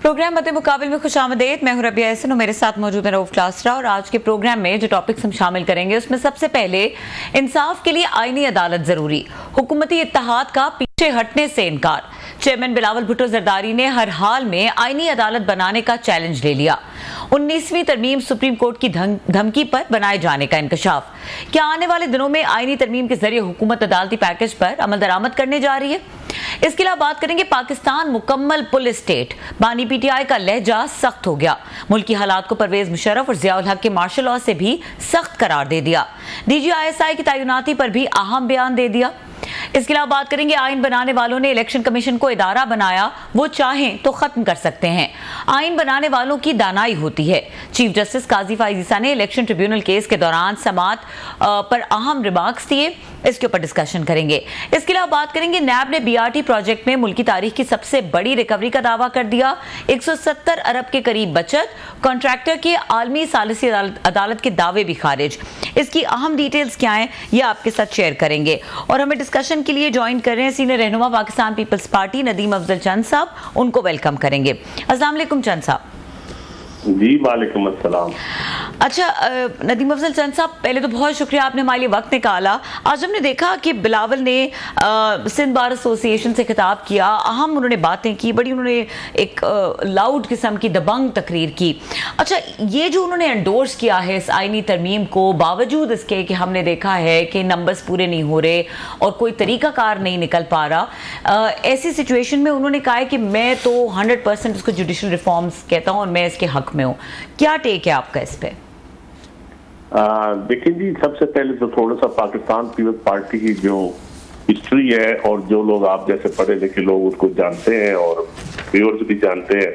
Programme मत मुकाबिल में खुशामदीद। मैं हूं रबिया एहसन और मेरे साथ मौजूद है रऊफ क्लासरा। और आज के प्रोग्राम में जो टॉपिक्स हम शामिल करेंगे उसमें सबसे पहले इंसाफ के लिए आईनी अदालत जरूरी, हुकूमती इत्तेहाद का पीछे हटने से इनकार। चेयरमैन बिलावल भुट्टो जरदारी ने हर हाल में आईनी अदालत बनाने का चैलेंज ले लिया। 19वीं तरमीम सुप्रीम कोर्ट की धमकी पर बनाए जाने का इंकशाफ। क्या आने वाले दिनों में आईनी तरमीम के जरिए हुकूमत अदालती पैकेज पर अमल दरामद करने जा रही है? इसके अलावा बात करेंगे पाकिस्तान मुकम्मल पुलिस स्टेट, बानी पीटीआई का लहजा सख्त हो गया। मुल्की हालात को परवेज मुशर्रफ और जियाउल हक के मार्शल लॉ से भी सख्त करार दे दिया। DGISI की तैनाती पर भी अहम बयान दे दिया। इसके अलावा बात करेंगे आइन बनाने वालों ने इलेक्शन कमीशन को इदारा बनाया, वो चाहें तो खत्म कर सकते हैं। आइन बनाने वालों की दानाई होती है। चीफ जस्टिस काजी फाइज ईसा ने इलेक्शन ट्रिब्यूनल केस के दौरान समात पर अहम रिमार्क्स दिए, इसके ऊपर डिस्कशन करेंगे। इसके अलावा बात करेंगे नैब ने BRT प्रोजेक्ट में मुल्की तारीख की सबसे बड़ी रिकवरी का दावा कर दिया। 170 अरब के करीब बचत, कॉन्ट्रैक्टर के आलमी सालिसी अदालत के दावे भी खारिज। इसकी अहम डिटेल्स क्या हैं ये आपके साथ शेयर करेंगे। और हमें डिस्कशन के लिए ज्वाइन कर रहे हैं सीनियर रहनुमा पाकिस्तान पीपल्स पार्टी नदीम अफजल चंद साहब, उनको वेलकम करेंगे। अस्सलाम वालेकुम चंद साहब। जी वालेकुम अस्सलाम। अच्छा नदीम अफजल चंद साहब, पहले तो बहुत शुक्रिया आपने हमारे लिए वक्त निकाला। आज हमने देखा कि बिलावल ने सिंध बार एसोसिएशन से खिताब किया, अहम उन्होंने बातें की, बड़ी उन्होंने एक लाउड किस्म की दबंग तकरीर की। अच्छा, ये जो उन्होंने एंडोर्स किया है इस आईनी तरमीम को, बावजूद इसके कि हमने देखा है कि नंबर्स पूरे नहीं हो रहे और कोई तरीकाकार नहीं निकल पा रहा, ऐसी सिचुएशन में उन्होंने कहा है कि मैं तो 100% इसको जुडिशल रिफॉर्म्स कहता हूँ और मैं इसके हक में हूँ। क्या टेक है आपका इस पे? देखिए जी, सबसे पहले तो थोड़ा सा पाकिस्तान पीपल्स पार्टी की जो हिस्ट्री है और जो लोग आप जैसे पढ़े लिखे लोग उसको जानते हैं और व्यूअर्स भी जानते हैं,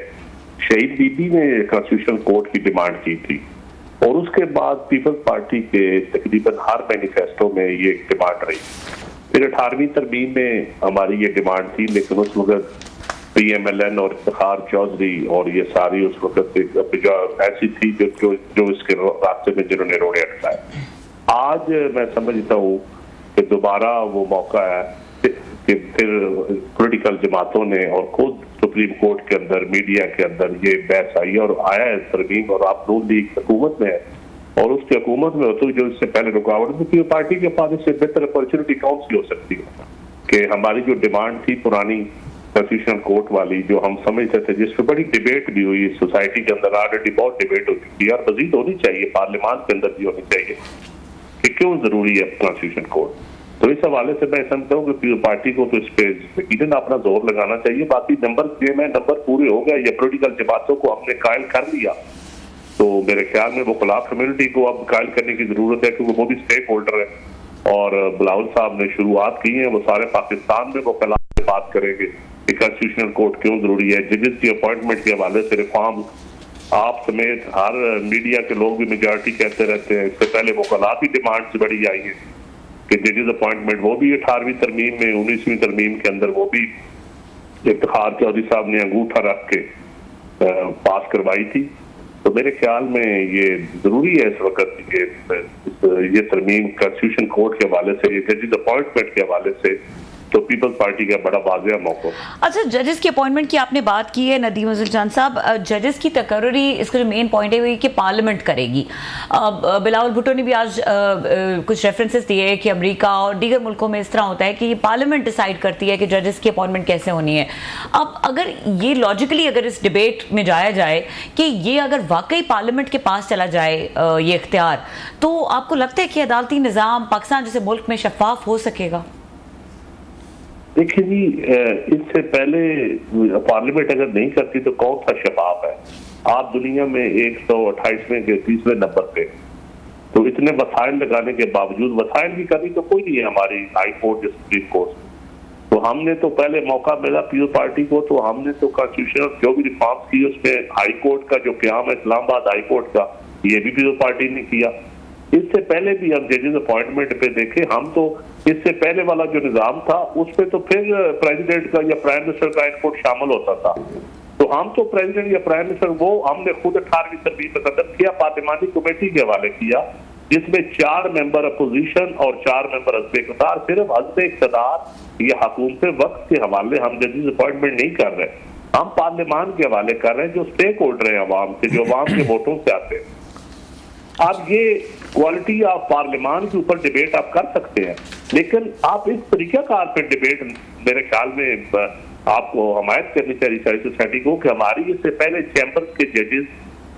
शहीद बीबी ने कॉन्स्टिट्यूशन कोर्ट की डिमांड की थी और उसके बाद पीपल्स पार्टी के तकरीबन हर मैनिफेस्टो में ये डिमांड रही। फिर 18वीं तरमीम में हमारी ये डिमांड थी, लेकिन उस वक्त PMLN और इफ्तिखार चौधरी और ये सारी उस वक्त ऐसी थी जो इसके रास्ते में जिन्होंने रोड़े अटकाए। आज मैं समझता हूँ कि दोबारा वो मौका है कि फिर पॉलिटिकल जमातों ने और खुद सुप्रीम कोर्ट के अंदर मीडिया के अंदर ये बहस आई और आया है तरमीम, और आप नून लीग हुकूमत में है और उसकी हुकूमत में होते जो इससे पहले रुकावट थी, पार्टी के पास इससे बेहतर अपॉर्चुनिटी कौन सी हो सकती है कि हमारी जो डिमांड थी पुरानी कॉन्स्टिट्यूशनल कोर्ट वाली, जो हम समझते थे, जिस पर बड़ी डिबेट भी हुई सोसाइटी के अंदर, ऑलरेडी बहुत डिबेट हो चुकी है और मजीद होनी चाहिए, पार्लियामान के अंदर भी होनी चाहिए कि क्यों जरूरी है कॉन्स्टिट्यूशन कोर्ट। तो इस हवाले से मैं समझता हूँ कि पार्टी को तो इस पे यकीनन अपना जोर लगाना चाहिए। बाकी नंबर गेम है, नंबर पूरे हो गया, ये पॉलिटिकल जमातों को हमने कायल कर लिया, तो मेरे ख्याल में वो खिलाफ कम्युनिटी को अब कायल करने की जरूरत है, क्योंकि वो भी स्टेक होल्डर है और बिलावल साहब ने शुरुआत की है, वो सारे पाकिस्तान में वो खिलाफ बात करेंगे कि कॉन्स्टिट्यूशनल कोर्ट क्यों जरूरी है। जजेस की अपॉइंटमेंट के हवाले से रिफॉर्म आप समेत हर मीडिया के लोग भी मेजॉरिटी कहते रहते हैं। इससे पहले वो वकालत की डिमांड से बड़ी आई है कि जजेस अपॉइंटमेंट वो भी 18वीं तरमीम में, 19वीं तरमीम के अंदर वो भी इफ्तिखार चौधरी साहब ने अंगूठा रख के पास करवाई थी। तो मेरे ख्याल में ये जरूरी है इस वक्त ये तरमीम कॉन्स्टिट्यूशन कोर्ट के हवाले से, ये जजेस अपॉइंटमेंट के हवाले से, तो पीपल्स पार्टी का बड़ा वाज़ेह मौका। अच्छा, जजेस की अपॉइंटमेंट की आपने बात की है नदीम अफजल चंद साहब, जजेस की तकर्री, इसका जो मेन पॉइंट है वो कि पार्लियामेंट करेगी। बिलावल भुट्टो ने भी आज कुछ रेफरेंसेस दिए कि अमेरिका और दीगर मुल्कों में इस तरह होता है कि पार्लियामेंट डिसाइड करती है कि जजेस की अपॉइंटमेंट कैसे होनी है। अब अगर ये लॉजिकली अगर इस डिबेट में जाया जाए कि ये अगर वाकई पार्लियामेंट के पास चला जाए ये इख्तियार, तो आपको लगता है कि अदालती निज़ाम पाकिस्तान जैसे मुल्क में शफाफ हो सकेगा? देखिए जी, इससे पहले पार्लियामेंट अगर नहीं करती तो कौन सा शफाफ है। आप दुनिया में 128वें के 30वें नंबर पे, तो इतने वसाइल लगाने के बावजूद वसाइल की कमी तो कोई नहीं है हमारी हाई कोर्ट या सुप्रीम कोर्ट। तो हमने तो पहले मौका मिला पीपल्स पार्टी को, तो हमने तो कॉन्स्टिट्यूशन जो भी रिफॉर्म की उसमें हाई कोर्ट का जो क्याम है इस्लामाबाद हाई कोर्ट का, ये भी पीपल्स पार्टी ने किया। इससे पहले भी हम जजेस अपॉइंटमेंट पे देखे, हम तो इससे पहले वाला जो निजाम था उस पर तो फिर प्रेसिडेंट का या प्राइम मिनिस्टर का इनपुट शामिल होता था, तो हम तो प्रेसिडेंट या प्राइम मिनिस्टर वो हमने खुद 18वीं तरमीम में कदम किया, पार्लियामानी कमेटी के हवाले किया, जिसमें 4 मेंबर अपोजिशन और 4 मेंबर हस्ब इक़्तिदार, सिर्फ हस्ब इक़्तिदार या हुकूमत वक्त के हवाले हम जजेस अपॉइंटमेंट नहीं कर रहे। हम पार्लियामान के हवाले कर रहे हैं जो स्टेक होल्डर है अवाम के, जो अवाम के वोटों से आते हैं। आप ये क्वालिटी ऑफ पार्लियामान के ऊपर डिबेट आप कर सकते हैं, लेकिन आप इस तरीकाकार पे डिबेट मेरे ख्याल में आपको हमायत करनी चाहिए सारी सोसाइटी को कि हमारी इससे पहले चैम्बर्स के जजेस,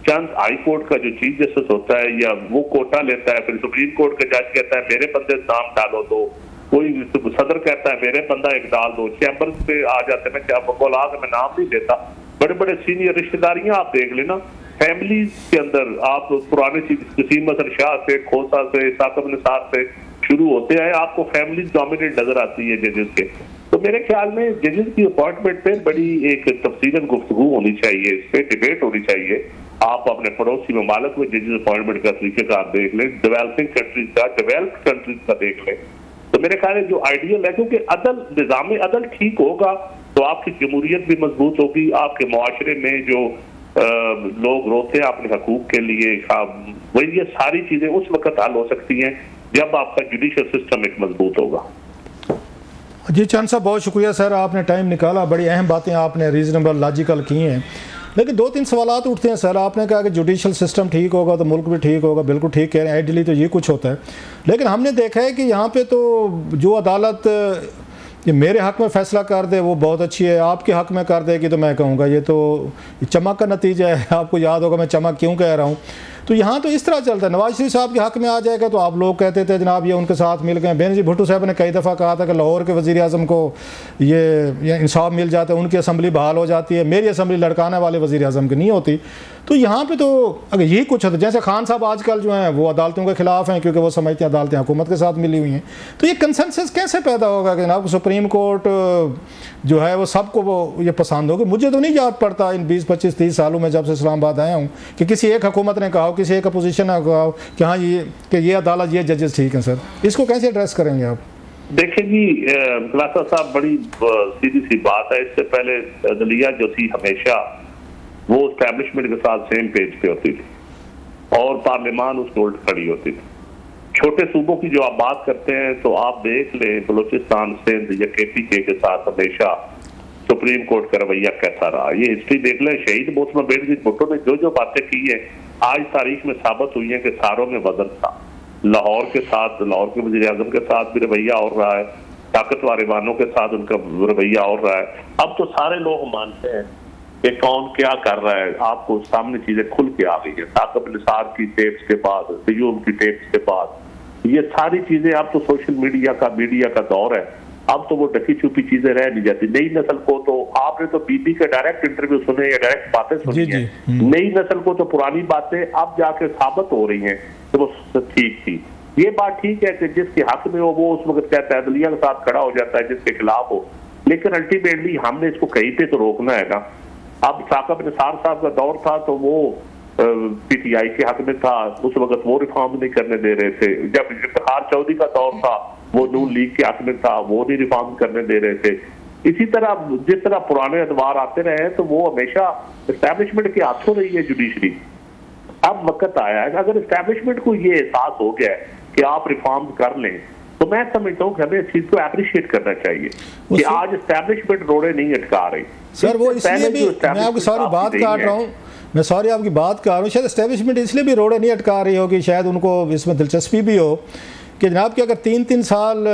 चंद हाई कोर्ट का जो चीफ जस्टिस होता है या वो कोटा लेता है, फिर सुप्रीम कोर्ट का जज कहता है मेरे बंदे नाम डालो दो, कोई सदर कहता है मेरे बंदा एक डाल दो, चैम्बर्स पे आ जाते हैं, मैं क्या बकौलाद मैं नाम नहीं देता, बड़े बड़े सीनियर रिश्तेदारियां आप देख लेना फैमिलीज के अंदर। आप पुराने वसीम अहसन शाह से, खोसा से, साकिब निसार से शुरू होते हैं, आपको फैमिली डोमिनेट नजर आती है जजेस के। तो मेरे ख्याल में जजेस की अपॉइंटमेंट पे बड़ी एक तफसीलन गुफ्तगू होनी चाहिए, इस पे डिबेट होनी चाहिए। आप अपने पड़ोसी ममालिक में जजेस अपॉइंटमेंट का तरीकेकार देख लें, डेवलपिंग कंट्रीज का, डेवलप्ड कंट्रीज का देख लें, तो मेरे ख्याल है जो आइडियल है, क्योंकि अदल निज़ाम अदल ठीक होगा तो आपकी जमहूरियत भी मजबूत होगी, आपके मुआशरे में जो लोग रोते हैं अपने हकूक के लिए, वही ये सारी चीजें उस वक्त हल हो सकती हैं जब आपका जुडिशियल सिस्टम एक मजबूत होगा। जी चंद साहब बहुत शुक्रिया सर, आपने टाइम निकाला, बड़ी अहम बातें आपने रीजनेबल लॉजिकल की हैं, लेकिन 2-3 सवालात उठते हैं सर। आपने कहा कि जुडिशियल सिस्टम ठीक होगा तो मुल्क भी ठीक होगा, बिल्कुल ठीक कह रहे हैं, आइडियली तो ये कुछ होता है, लेकिन हमने देखा है कि यहाँ पे तो जो अदालत ये मेरे हक़ में फ़ैसला कर दे वो बहुत अच्छी है, आपके हक़ में कर देगी तो मैं कहूँगा ये तो चमक का नतीजा है। आपको याद होगा मैं चमक क्यों कह रहा हूँ। तो यहाँ तो इस तरह चलता है, नवाज शरीफ साहब के हक़ में आ जाएगा तो आप लोग कहते थे जनाब ये उनके साथ मिल गए। बेनज़ीर भुट्टो साहब ने कई दफ़ा कहा था कि लाहौर के वज़ीर आज़म को ये इंसाफ मिल जाता है, उनकी असम्बली बहाल हो जाती है, मेरी असम्बली लड़काने वाले वज़ीर आज़म की नहीं होती। तो यहाँ पे तो अगर यही कुछ होता, जैसे खान साहब आजकल जो हैं वो अदालतों के खिलाफ हैं क्योंकि वो समझते हैं अदालतें हुकूमत के साथ मिली हुई हैं, तो ये कंसेंसस कैसे पैदा होगा कि जनाब सुप्रीम कोर्ट जो है वो सबको वो ये पसंद होगी। मुझे तो नहीं याद पड़ता इन 20, 25, 30 सालों में जब से इस्लामाबाद आया हूँ कि किसी एक हुकूमत ने कहा हो, किसी एक अपोजिशन ने कहा हो कि हाँ ये अदालत ये जजेस ठीक हैं। सर इसको कैसे एड्रेस करेंगे आप? देखिए जी खलासा साहब, बड़ी सीधी सी बात है, इससे पहले अदलिया जो थी हमेशा वो एस्टैब्लिशमेंट के साथ सेम पेज पे होती थी और पार्लियामान उसके उल्ट खड़ी होती थी। छोटे सूबों की जो आप बात करते हैं तो आप देख लें बलूचिस्तान, सिंध या KPK के साथ हमेशा सुप्रीम कोर्ट का रवैया कैसा रहा, ये हिस्ट्री देख लें। शहीद मोहतरमा बेनज़ीर भुट्टो ने जो जो बातें की है आज तारीख में साबित हुई है कि सारों में वजन था। लाहौर के साथ, लाहौर के वज़ीर आज़म के साथ भी रवैया और रहा है, ताकतवर ईवानों के साथ उनका रवैया और रहा है। अब तो सारे लोग मानते हैं कि कौन क्या कर रहा है, आपको सामने चीजें खुल के आ गई है। साकिब निसार की टेप्स के बाद, सयूम की टेप्स के बाद, ये सारी चीजें अब तो सोशल मीडिया का दौर है, अब तो वो ढकी छुपी चीजें रह नहीं जाती। नई नस्ल को तो आपने तो बीबी के डायरेक्ट इंटरव्यू सुने या डायरेक्ट बातें सुनी है, नई नस्ल को तो पुरानी बातें अब जाके साबित हो रही हैं कि वो ठीक थी। ये बात ठीक है कि जिसके हक में हो वो उस वक्त कहता है, अदलिया के साथ खड़ा हो जाता है जिसके खिलाफ हो, लेकिन अल्टीमेटली हमने इसको कहीं पे तो रोकना है ना। अब साकिब निसार साहब का दौर था तो वो PTI के हक में था, उस वक्त वो रिफॉर्म नहीं करने दे रहे थे। जब इफ्तिखार चौधरी का दौर था वो नून लीग के हक में था, वो नहीं रिफॉर्म करने दे रहे थे। इसी तरह जिस तरह पुराने अदवार आते रहे तो वो हमेशा एस्टैब्लिशमेंट के हाथों रही है जुडिशरी। अब वक्त आया है, अगर एस्टैब्लिशमेंट को ये एहसास हो गया है कि आप रिफॉर्म कर लें तो मैं समझता हूँ कि हमें इस चीज को एप्रिशिएट करना चाहिए कि आज एस्टैब्लिशमेंट रोड़े नहीं अटका रही। सर वो इसलिए भी मैं आपकी सारी बात काट रहा हूँ, मैं सॉरी आपकी बात कर रहा हूँ, शायद एस्टैब्लिशमेंट इसलिए भी रोड़े नहीं अटका रही होगी, शायद उनको इसमें दिलचस्पी भी हो कि जनाब कि अगर 3-3 साल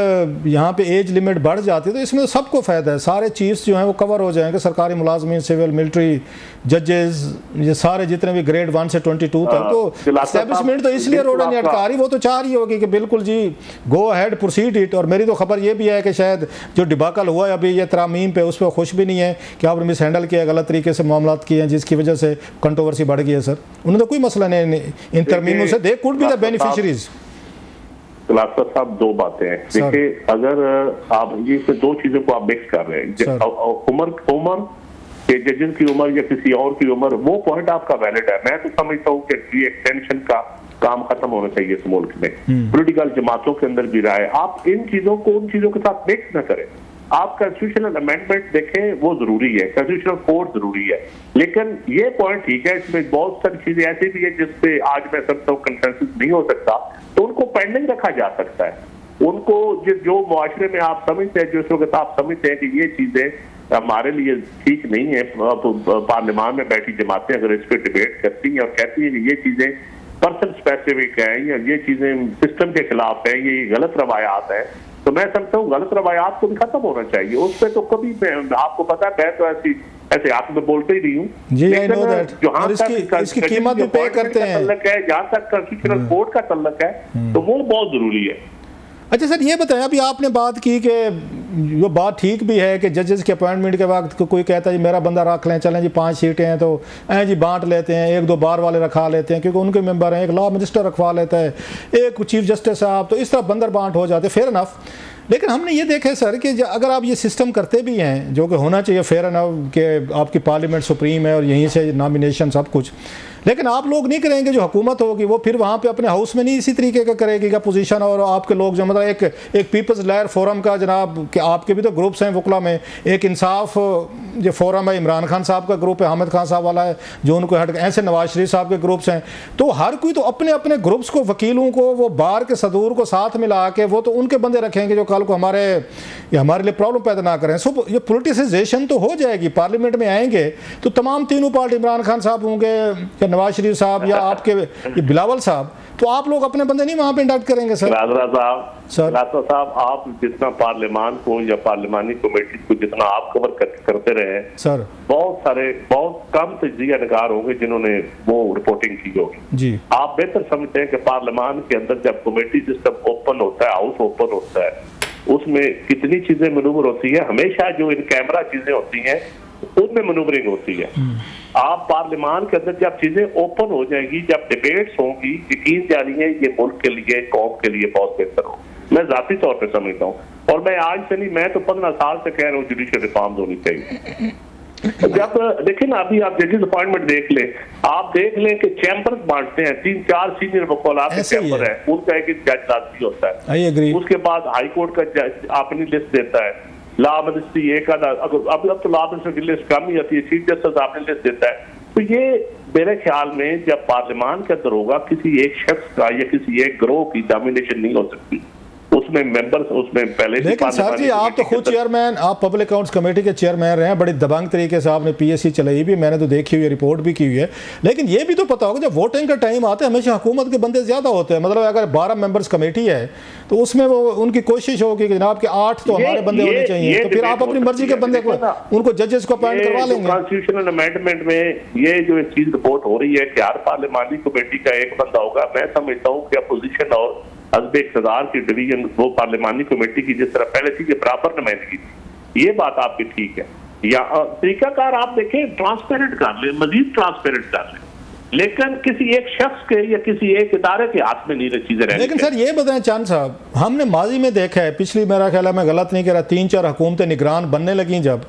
यहाँ पे एज लिमिट बढ़ जाती है तो इसमें तो सबको फ़ायदा है, सारे चीफ्स जो हैं वो कवर हो जाएंगे, सरकारी मुलाजमीन, सिविल, मिलिट्री, जजेस, ये सारे जितने भी ग्रेड 1 से 22 तक। तो एस्टैब्लिशमेंट तो इसलिए रोड़ा नहीं अटका रही, वो तो चाह रही होगी कि बिल्कुल जी गो अहेड प्रोसीड इट। और मेरी तो खबर ये भी है कि शायद जो डिबाकल हुआ है अभी ये तरामीम पे, उस पर खुश भी नहीं है कि आपने मिस हैंडल किया, गलत तरीके से मामला किए हैं जिसकी वजह से कंट्रोवर्सी बढ़ गई है। सर उन्हें तो कोई मसला नहीं इन तरमीमों से, they could be the beneficiaries. खलासा साहब दो बातें हैं, देखिए अगर आप ये दो चीजों को आप मिक्स कर रहे हैं, उम्र के जजेस की उम्र या किसी और की उम्र, वो पॉइंट आपका वैलिड है। मैं तो समझता हूँ कि एक्सटेंशन का काम खत्म होना चाहिए इस मुल्क में, पॉलिटिकल जमातों के अंदर भी रहा है। आप इन चीजों को उन चीजों के साथ मिक्स न करें। आप कॉन्स्टिट्यूशनल अमेंडमेंट देखें, वो जरूरी है, कॉन्स्टिट्यूशनल कोर्ट जरूरी है, लेकिन ये पॉइंट ठीक है, इसमें बहुत सारी चीजें ऐसी भी है जिसपे आज मैं समझता हूँ कंसेंसस नहीं हो सकता, तो उनको पेंडिंग रखा जा सकता है। उनको जो मुआशरे में आप समझते हैं, जो इस वक्त आप समझते हैं कि ये चीजें हमारे लिए ठीक नहीं है। पार्लियामान में बैठी जमातें अगर इस पर डिबेट करती हैं और कहती हैं कि ये चीजें पर्सन स्पेसिफिक है या ये चीजें सिस्टम के खिलाफ है, ये गलत रवायात है, तो मैं समझता हूँ गलत रवायात को भी खत्म होना चाहिए। उस पर तो कभी, आपको पता है, मैं तो ऐसे आप में बोलते ही नहीं हूँ, जहाँ तक इसकी कीमत भी पे करते हैं, जहाँ तक कॉन्स्टिट्यूशनल कोर्ट का तल्लक है, तो वो बहुत जरूरी है। अच्छा सर, ये बताएं, अभी आपने बात की कि जो बात ठीक भी है कि जजेस के अपॉइंटमेंट के वक्त कोई कहता है जी मेरा बंदा रख लें, चलें जी 5 सीटें हैं तो जी बांट लेते हैं, 1-2 बार वाले रखा लेते हैं क्योंकि उनके मेंबर हैं, एक लॉ मिनिस्टर रखवा लेता है, एक चीफ जस्टिस साहब, तो इस तरह बंदर बांट हो जाते, फेयर इनफ। लेकिन हमने ये देखा है सर कि अगर आप ये सिस्टम करते भी हैं, जो कि होना चाहिए फेयर इनफ, कि आपकी पार्लियामेंट सुप्रीम है और यहीं से नॉमिनेशन सब कुछ, लेकिन आप लोग नहीं करेंगे, जो हुकूमत होगी वो फिर वहाँ पे अपने हाउस में नहीं इसी तरीके का करेगी का पोजीशन, और आपके लोग जो मतलब एक पीपल्स लहर फोरम का जनाब, कि आपके भी तो ग्रुप्स हैं वकला में, एक इंसाफ जो फोरम है, इमरान खान साहब का ग्रुप है, हामिद खान साहब वाला है जो उनको हट, ऐसे नवाज शरीफ साहब के ग्रुप्स हैं, तो हर कोई तो अपने अपने ग्रुप्स को, वकीलों को, वो बार के सदूर को साथ मिला के वो तो उनके बंदे रखेंगे जो कल को हमारे लिए प्रॉब्लम पैदा ना करें। सो ये पोलिटिसाइजेशन तो हो जाएगी, पार्लियामेंट में आएंगे तो तमाम तीनों पार्टी, इमरान खान साहब होंगे या नवाज शरीफ साहब या आपके ये बिलावल साहब, तो आप लोग अपने बंदे नहीं वहां पे इंडक्ट करेंगे सर? राजा साहब, आप जितना पार्लियामान को या पार्लियामानी कमेटी को जितना आप कवर करते रहे सर, बहुत कम तजिया नगार होंगे जिन्होंने वो रिपोर्टिंग की होगी जी। आप बेहतर समझते हैं कि पार्लियामान के अंदर जब कमेटी सिस्टम ओपन होता है, हाउस ओपन होता है, उसमें कितनी चीजें मनूवर होती है, हमेशा जो इन कैमरा चीजें होती हैं उनमें मनूवरिंग होती है। आप पार्लियामान के अंदर जब चीजें ओपन हो जाएगी, जब डिबेट्स होंगी, यकीन जानिए ये मुल्क के लिए, कौम के लिए बहुत बेहतर हो। मैं जाती तौर पे समझता हूँ, और मैं आज से नहीं, मैं तो 15 साल से कह रहा हूँ जुडिशियल रिफॉर्म्स होनी चाहिए। जब देखिए ना, अभी आप जजेस अपॉइंटमेंट देख लें, आप देख लें कि चैम्बर्स बांटते हैं, 3-4 सीनियर वकालत के चैम्बर है, उनका एक जज राजसी होता है, उसके बाद हाई कोर्ट का जज अपनी लिस्ट देता है, लॉ मिनिस्ट्री एक आधा, अब तो लॉ मिनिस्टर की लिस्ट कम ही आती है, चीफ जस्टिस अपनी लिस्ट देता है। तो ये मेरे ख्याल में जब पार्लियामान के अंदर होगा, किसी एक शख्स का या किसी एक ग्रोह की डोमिनेशन नहीं हो सकती, उसमें मेंबर्स, उसमें पहले। लेकिन सर जी, आप तो खुद चेयरमैन, आप पब्लिक अकाउंट्स कमेटी के चेयरमैन रहे हैं, बड़ी दबंग तरीके से आपने पीएससी चलाई भी, मैंने तो देखी हुई है, रिपोर्ट भी की हुई है। लेकिन ये भी तो पता होगा जब वोटिंग का टाइम आता है हमेशा हुकूमत के बंदे ज्यादा होते हैं, मतलब अगर 12 मेंबर्स कमेटी है तो उसमें वो उनकी कोशिश होगी कि जनाब के 8 तो हमारे बंदे होने चाहिए, तो फिर आप अपनी मर्जी के बंदे को, उनको जजेस को अपॉइंट करवा लेंगे। कॉन्स्टिट्यूशनल अमेंडमेंट में ये जो चीज रिपोर्ट हो रही है कि हर पार्लियामानी कमेटी का एक बंदा होगा, मैं समझता हूँ कि अपोजिशन और हस्ब इक़्तिदार की डिवीजन वो पार्लियामानी कमेटी की जिस तरह पहले थी, बराबर नुमाइंदगी थी, ये बात आपकी ठीक है। या तरीकाकार आप देखें, ट्रांसपेरेंट कर ले, मजीद ट्रांसपेरेंट कर ले, लेकिन किसी एक शख्स के या किसी एक इदारे के हाथ में नहीं रही चीजें रहनी। लेकिन सर ये बताएं चांद साहब, हमने माजी में देखा है, पिछली, मेरा ख्याल है मैं गलत नहीं कह रहा, 3-4 हुकूमतें निगरान बनने लगी, जब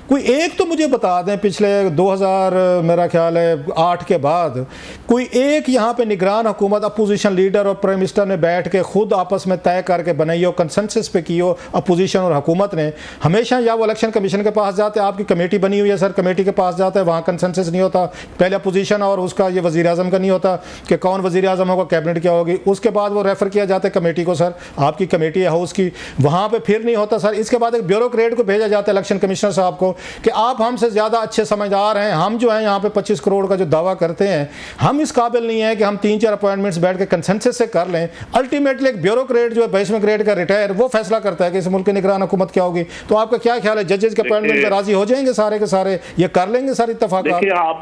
कोई एक तो मुझे बता दें पिछले 2000 मेरा ख्याल है 8 के बाद कोई एक यहाँ पे निगरान हुकूमत, अपोजिशन लीडर और प्राइम मिनिस्टर ने बैठ के खुद आपस में तय करके बनाई हो, कंसेंसस पे की हो अपोजिशन और हुकूमत ने? हमेशा या वो इलेक्शन कमीशन के पास जाते हैं, आपकी कमेटी बनी हुई है सर, कमेटी के पास जाता है, वहाँ कंसेंसस नहीं होता, पहले अपोजिशन और उसका ये वज़ीर आज़म का नहीं होता कि कौन वज़ीर आज़म होगा, कैबिनेट क्या होगी, उसके बाद वो रेफर किया जाता है कमेटी को, सर आपकी कमेटी है हाउस की, वहाँ पर फिर नहीं होता सर। इसके बाद एक ब्यूरोक्रेट को भेजा जाता है इलेक्शन कमिश्नर साहब को कि आप हमसे ज़्यादा अच्छे समझदार हैं, हम जो हैं यहाँ पे 25 करोड़ का जो दावा करते हैं, हम इस काबिल नहीं है कि हम 3-4 अपॉइंटमेंट्स बैठ के कंसेंसस से कर लें। अल्टीमेटली एक ब्यूरोक्रेट जो है 22वें ग्रेड का रिटायर, वो फैसला करता है कि इस मुल्क की निगरान हुकूमत क्या होगी। तो आपका क्या ख्याल है, जजेस के अपॉइंटमेंट पर राजी हो जाएंगे सारे के सारे, ये कर लेंगे सारी इत्तेफाक? देखिए, आप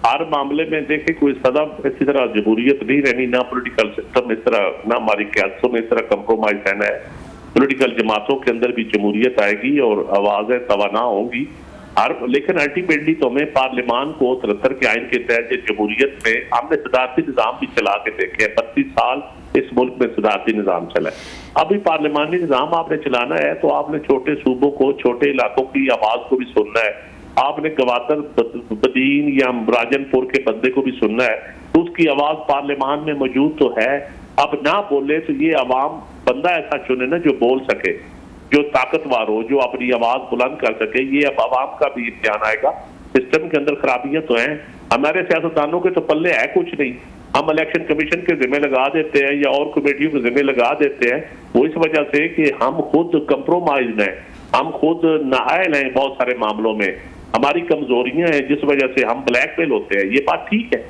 हर मामले में देखें, कोई सदा इसी तरह जमहूरियत नहीं रहनी, ना पॉलिटिकल सिस्टम इस तरह, ना हमारी क्यादतों में इस तरह कंप्रोमाइज रहना है। पॉलिटिकल जमातों के अंदर भी जमहूरियत आएगी और आवाजें तवाना होंगी, लेकिन अल्टीमेटली तो हमें पार्लियामान को 73 के आइन के तहत जमहूरियत में हमने सदारती निज़ाम भी चला के देखे हैं। 32 साल इस मुल्क में सदारती निज़ाम चला है, अभी पार्लियामानी निज़ाम आपने चलाना है तो आपने छोटे सूबों को, छोटे इलाकों की आवाज को भी सुनना है, आपने गवादर, बदीन या राजनपुर के बंदे को भी सुनना है, तो उसकी आवाज पार्लियामान में मौजूद तो है। अब ना बोले तो ये अवाम बंदा ऐसा चुने ना जो बोल सके, जो ताकतवर हो, जो अपनी आवाज बुलंद कर सके। ये अब आवाम का भी इम्तिहान आएगा। सिस्टम के अंदर खराबियां तो हैं, हमारे सियासतदानों के तो पल्ले है कुछ नहीं, हम इलेक्शन कमीशन के जिम्मे लगा देते हैं या और कमेटियों के जिम्मे लगा देते हैं, वो इस वजह से कि हम खुद कंप्रोमाइज हैं, हम खुद नाअहल हैं बहुत सारे मामलों में, हमारी कमजोरियां हैं जिस वजह से हम ब्लैकमेल होते हैं, ये बात ठीक है।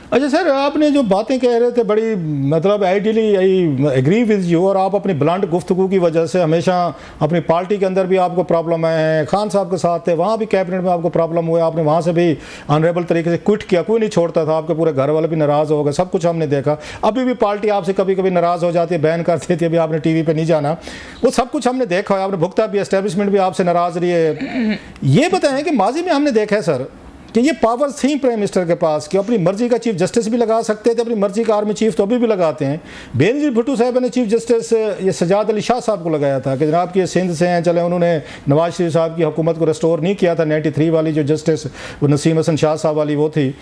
अच्छा सर, आपने जो बातें कह रहे थे बड़ी मतलब ideally I agree with you, और आप अपनी ब्लंट गुफ्तगू की वजह से हमेशा अपनी पार्टी के अंदर भी आपको प्रॉब्लम है, खान साहब के साथ थे वहाँ भी कैबिनेट में आपको प्रॉब्लम हुआ, आपने वहाँ से भी ऑनरेबल तरीके से क्विट किया, कोई नहीं छोड़ता था, आपके पूरे घर वाले भी नाराज़ हो गए, सब कुछ हमने देखा। अभी भी पार्टी आपसे कभी कभी नाराज़ हो जाती है, बैन कर देती है, अभी आपने टीवी पर नहीं जाना, वो सब कुछ हमने देखा है, आपने भुगता भी, एस्टेब्लिशमेंट भी आपसे नाराज़ रही है। ये बताएं कि माजी में हमने देखा है सर कि ये पावर थी प्राइम मिनिस्टर के पास कि अपनी मर्जी का चीफ जस्टिस भी लगा सकते थे, अपनी मर्जी का आर्मी चीफ तो अभी भी लगाते हैं। बेनजीर भुट्टो साहब ने चीफ जस्टिस ये सजाद अली शाह साहब को लगाया था कि जनाब की सिंध से हैं, चले उन्होंने नवाज शरीफ साहब की हुकूमत को रिस्टोर नहीं किया था, 93 वाली जो जस्टिस वो नसीम हसन शाह साहब वाली वो थी,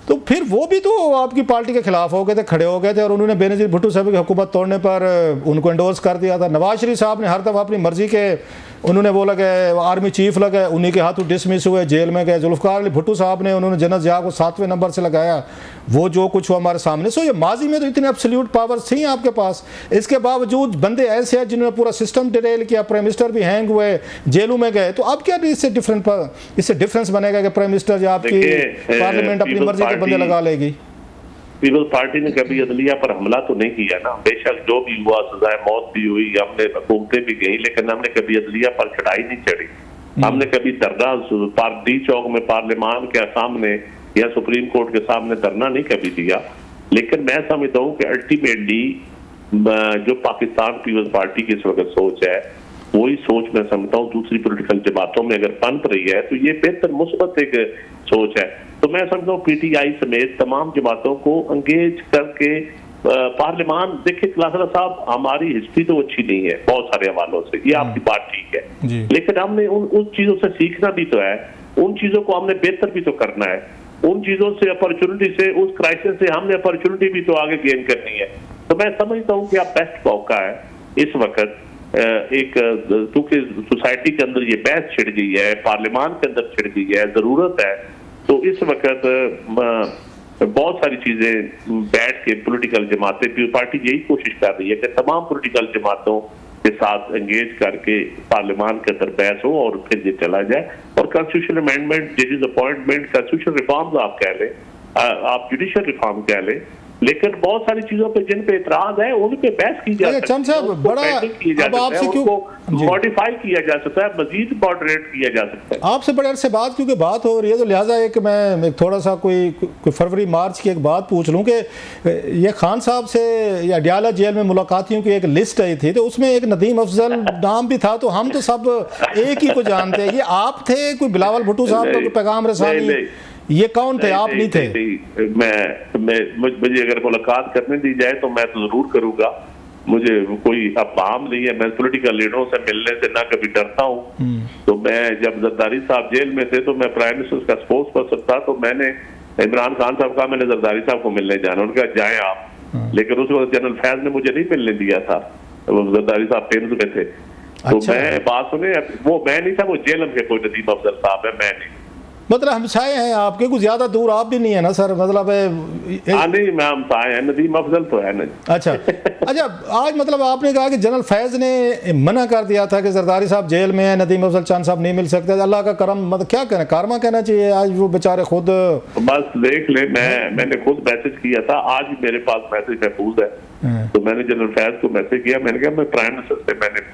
तो फिर वो भी तो आपकी पार्टी के खिलाफ हो गए थे, खड़े हो गए थे, और उन्होंने बेनजीर भुट्टो साहब की हुकूमत तोड़ने पर उनको एंडोर्स कर दिया था। नवाज शरीफ साहब ने हर दफ़ा अपनी मर्जी के उन्होंने वो लगे आर्मी चीफ लगे, उन्हीं के हाथों डिसमिस हुए, जेल में गए। जुल्फ़िकार अली भुट्टो साहब ने उन्होंने जनरल ज़िया को 7वें नंबर से लगाया, वो जो कुछ हुआ हमारे सामने। सो ये माजी में तो इतनी एब्सोल्यूट पावर्स थी आपके पास, इसके बावजूद बंदे ऐसे हैं जिन्होंने पूरा सिस्टम डिरेल किया, प्राइम मिनिस्टर भी हैंग हुए, जेलों में गए। तो अब क्या इससे डिफरेंस बनेगा कि प्राइम मिनिस्टर या आपकी पार्लियामेंट अपनी मर्जी के बंदे लगा लेगी? पीपल्स पार्टी ने कभी अदलिया पर हमला तो नहीं किया ना, बेशक जो भी हुआ सजाए मौत भी हुई, हमने हुकूमतें भी गई, लेकिन हमने कभी अदलिया पर चढ़ाई नहीं चढ़ी। हमने कभी धरना डी चौक में पार्लियामान के सामने या सुप्रीम कोर्ट के सामने धरना नहीं कभी दिया। लेकिन मैं समझता हूँ कि अल्टीमेटली जो पाकिस्तान पीपल्स पार्टी की इस वक्त सोच है, वही सोच मैं समझता हूँ दूसरी पॉलिटिकल जमातों में अगर पनप रही है तो ये बेहतर मुस्बत एक सोच है। तो मैं समझता हूँ पीटीआई समेत तमाम जमातों को एंगेज करके पार्लियामान, देखिए खिलाफत साहब हमारी हिस्ट्री तो अच्छी नहीं है बहुत सारे हवालों से, ये आपकी बात ठीक है, लेकिन हमने उन चीजों से सीखना भी तो है, उन चीजों को हमने बेहतर भी तो करना है, उन चीजों से अपॉर्चुनिटी से, उस क्राइसिस से हमने अपॉर्चुनिटी भी तो आगे गेन करनी है। तो मैं समझता हूँ कि आप बेस्ट मौका है इस वक्त, एक क्योंकि सोसाइटी के अंदर ये बहस छिड़ गई है, पार्लियामान के अंदर छिड़ गई है, जरूरत है। तो इस वक्त बहुत सारी चीजें बैठ के पॉलिटिकल जमातें, पीपल्स पार्टी यही कोशिश कर रही है कि तमाम पॉलिटिकल जमातों के साथ एंगेज करके पार्लियामान के अंदर बहस हो और फिर ये चला जाए। और कॉन्स्टिट्यूशन अमेंडमेंट, जजेस अपॉइंटमेंट, कॉन्स्टिट्यूशन रिफॉर्म्स आप कह लें, आप जुडिशियल रिफॉर्म कह लें, लेकिन बहुत सारी चीजों पे जिन पे इतराज है उन पे बहस की जा सकती है, उनको मॉडिफाई किया जा सकता है, मजीद मॉडरेट किया जा सकता है। आपसे बड़े अरसे बाद क्योंकि बात हो रही है तो लिहाजा एक मैं थोड़ा सा कोई फरवरी मार्च की एक बात पूछ लूँ कि ये खान साहब से या अडयाला जेल में मुलाकातियों की एक लिस्ट आई थी, तो उसमें एक नदीम अफजल नाम भी था, तो हम तो सब एक ही को जानते हैं। ये आप थे कोई बिलावल भुट्टो साहब का पैगाम रसानी, ये कौन थे? आप नहीं थे? मुझे अगर मुलाकात करने दी जाए तो मैं तो जरूर करूंगा, मुझे कोई अफवाह नहीं है, मैं पॉलिटिकल लीडरों से मिलने से ना कभी डरता हूँ। तो मैं जब जरदारी साहब जेल में थे तो मैं प्राइम मिनिस्टर का स्पोक्स पर्सन था, तो मैंने इमरान खान साहब कहा मैंने जरदारी साहब को मिलने जाना, उनका जाए आप, लेकिन उस वक्त जनरल फैज ने मुझे नहीं मिलने दिया था, जरदारी साहब पेंस में थे। तो मैं बात सुने, वो मैं नहीं था, वो जेल के कोई नदीम अफजल साहब है, मैं नहीं। मतलब हमसाए हैं आपके, कुछ ज्यादा दूर आप भी नहीं है ना सर? मतलब नहीं, मैं हमसाए हैं, नदीम अफजल तो है नहीं। अच्छा आज मतलब आपने कहा कि जनरल फैज ने मना कर दिया था कि जरदारी साहब जेल में है, नदीम अफजल चांद साहब नहीं मिल सकते, अल्लाह का करम, मतलब क्या कहना, कारमा कहना चाहिए। आज वो बेचारे खुद बस देख ले, मैंने खुद मैसेज किया था, आज भी मेरे पास मैसेज महफूज है। तो मैंने जनरल फैज को मैसेज किया, मैंने कहा मैं प्राइम मिनिस्टर से मैंने